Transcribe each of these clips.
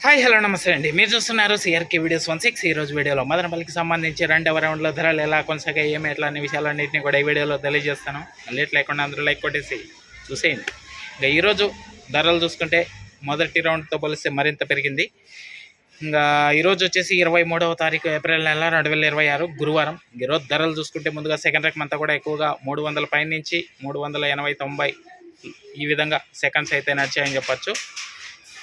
Hi hello నమస్తే అండి. మీరు చూస్తున్నారు సిఆర్కే వీడియోస్ 16. ఈ రోజు వీడియోలో మదనపల్లికి సంబంధించి రెండవ రౌండ్లో ధరలు ఎలా కొనసాగాయి, ఏమి ఎట్లా అనే విషయాలన్నింటినీ కూడా ఈ వీడియోలో తెలియజేస్తాను. లేట్ లేకుండా అందరూ లైక్ కొట్టేసి చూసేయండి. ఇంకా ఈరోజు ధరలు చూసుకుంటే మొదటి రౌండ్తో పోలిస్తే మరింత పెరిగింది. ఇంకా ఈరోజు వచ్చేసి 23వ తారీఖు ఏప్రిల్ నెల 2026 గురువారం. ఈరోజు ధరలు చూసుకుంటే ముందుగా సెకండ్ రకం అంతా కూడా ఎక్కువగా 300 పై నుంచి 380, 90 ఈ విధంగా సెకండ్స్ అయితే నడిచాయని చెప్పచ్చు.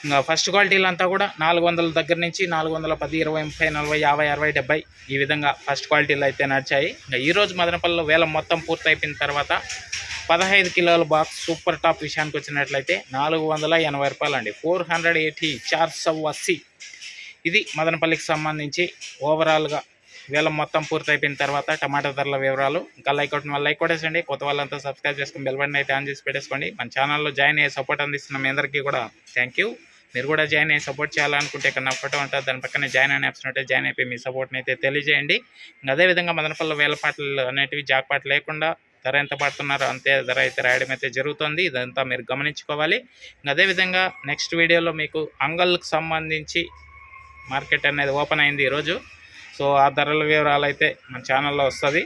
ఇంకా ఫస్ట్ క్వాలిటీలు అంతా కూడా 400 దగ్గర నుంచి 410, 20, 30, 40, 50, 60, 70 ఈ విధంగా ఫస్ట్ క్వాలిటీలు అయితే నడిచాయి. ఇంకా ఈరోజు మదనపల్లిలో వేలం మొత్తం పూర్తయిపోయిన తర్వాత 15 కిలోల బాక్స్ సూపర్ టాప్ విషయానికి వచ్చినట్లయితే 480 రూపాయలు అండి. 480, 480. ఇది మదనపల్లికి సంబంధించి ఓవరాల్గా వేలం మొత్తం పూర్తయిపోయిన తర్వాత టమాటా ధరల వివరాలు. ఇంకా లైక్ కొట్టేసండి. కొత్త వాళ్ళంతా సబ్స్క్రైబ్ చేసుకుని బెల్ బటన్ అయితే ఆన్ చేసి పెట్టేసుకోండి. మన ఛానల్లో జాయిన్ అయ్యే సపోర్ట్ అందిస్తున్న మీ అందరికీ కూడా థ్యాంక్ యూ. మీరు కూడా జాయిన్ అయ్యి సపోర్ట్ చేయాలనుకుంటే ఇక్కడ నా ఫోటో ఉంటుంది, దాని పక్కనే జాయిన్ అనే ఆప్షన్ ఉంటే జాయిన్ అయిపోయి మీ సపోర్ట్ని అయితే తెలియజేయండి. అదేవిధంగా మదనపల్లి వేల పాటలు అనేటివి జాక్పాట్లు లేకుండా ధర ఎంత పడుతున్నారో అంతే ధర అయితే రాయడం అయితే జరుగుతుంది. ఇదంతా మీరు గమనించుకోవాలి. అదేవిధంగా నెక్స్ట్ వీడియోలో మీకు అంగల్కి సంబంధించి మార్కెట్ అనేది ఓపెన్ అయింది ఈరోజు. సో ఆ ధరల వివరాలు అయితే మన ఛానల్లో వస్తుంది.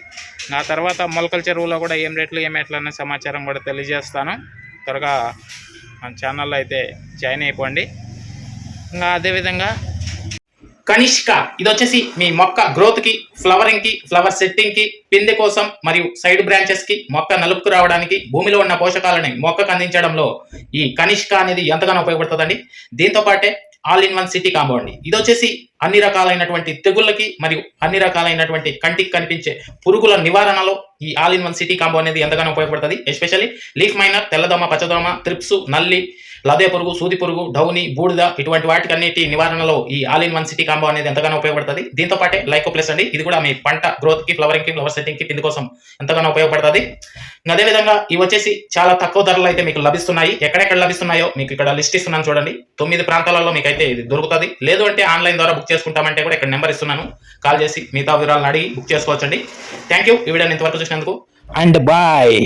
ఆ తర్వాత మొలకల చెరువులో కూడా ఏం రేట్లు ఏం ఎట్లా అనే సమాచారం కూడా తెలియజేస్తాను. త్వరగా మన ఛానల్లో అయితే జాయిన్ అయిపోండి. ఇంకా అదేవిధంగా కనిష్క, ఇది వచ్చేసి మీ మొక్క గ్రోత్కి, ఫ్లవరింగ్కి, ఫ్లవర్ సెట్టింగ్కి, పిందె కోసం మరియు సైడ్ బ్రాంచెస్కి, మొక్క నలుపుకు రావడానికి, భూమిలో ఉన్న పోషకాలని మొక్కకు అందించడంలో ఈ కనిష్క అనేది ఎంతగానో ఉపయోగపడుతుందండి. దీంతో పాటే all in one city combo అండి. ఇది వచ్చేసి అన్ని రకాలైనటువంటి తెగుళ్ళకి మరియు అన్ని రకాలైనటువంటి కంటికి కనిపించే పురుగుల నివారణలో ఈ all in one city combo అనేది ఎంతగానో ఉపయోగపడుతుంది. ఎస్పెషల్లీ లీఫ్ మైనర్, తెల్లదోమ, పచ్చదోమ, త్రిప్స్, నల్లి, లదే పురుగు, సూది పురుగు, డౌని, బూడిద ఇటువంటి వాటికన్నిటి నివారణలో ఈ all in one city combo అనేది ఎంతగానో ఉపయోగపడుతుంది. దీంతో పాటే లైకో ప్లస్ అండి. ఇది కూడా మీ పంట గ్రోత్కి, ఫ్లవరింగ్కి, ఫ్లవర్ సెట్టింగ్కి, పిండి కోసం ఎంతగానో ఉపయోగపడుతుంది. అదేవిధంగా ఇవి వచ్చేసి చాలా తక్కువ ధరలు అయితే మీకు లభిస్తున్నాయి. ఎక్కడెక్కడ లభిస్తున్నాయో మీకు ఇక్కడ లిస్ట్ ఇస్తున్నాను చూడండి. 9 ప్రాంతాలలో మీకు అయితే ఇది దొరుకుతుంది. లేదు అంటే ఆన్లైన్ ద్వారా బుక్ చేసుకుంటామంటే కూడా ఇక్కడ నెంబర్ ఇస్తున్నాను, కాల్ చేసి మిగతా వివరాలను అడిగి బుక్ చేసుకోవచ్చండి. Thank you. ఈ వీడియోని ఇంతవరకు చూసినందుకు అండ్ బాయ్.